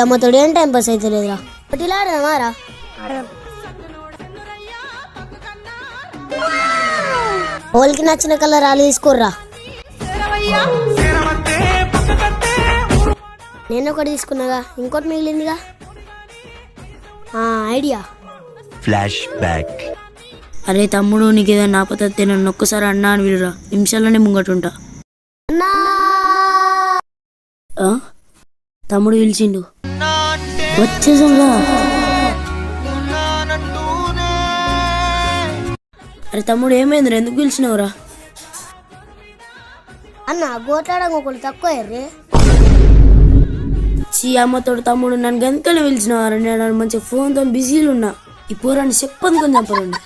అమ్మతోడు ఏం time pass అయితే లేదురా. ఒకటి ఆడదామారా? వాళ్ళకి నచ్చిన కలర్ వాళ్ళు తీసుకోర్రా. నేను ఒకటి తీసుకున్నాగా, ఇంకోటి మిగిలిందిగా. ఐడియా. Flash back. అరే తమ్ముడు, నీకేదన్నా ఆపత్తే నన్ను ఒక్కసారి అన్నా అని విలురా, నిమిషాల్లోనే ముంగటుంటా. తమ్ముడు పిలిచిండు, వచ్చేసంగా. అరే తమ్ముడు ఏమైంది, ఎందుకు పిలిచినవురా? అన్న గోట్లాడడం ఒకటి తక్కువ ఎర్రే. అమ్మతోడు తమ్ముడు నన్ను గంతకనే పిలిచినవారా? నేను మంచిగా ఫోన్తో బిజీలు ఉన్నా. ఈ పోరాన్ని చెప్పని కొంచెం చెప్పండి.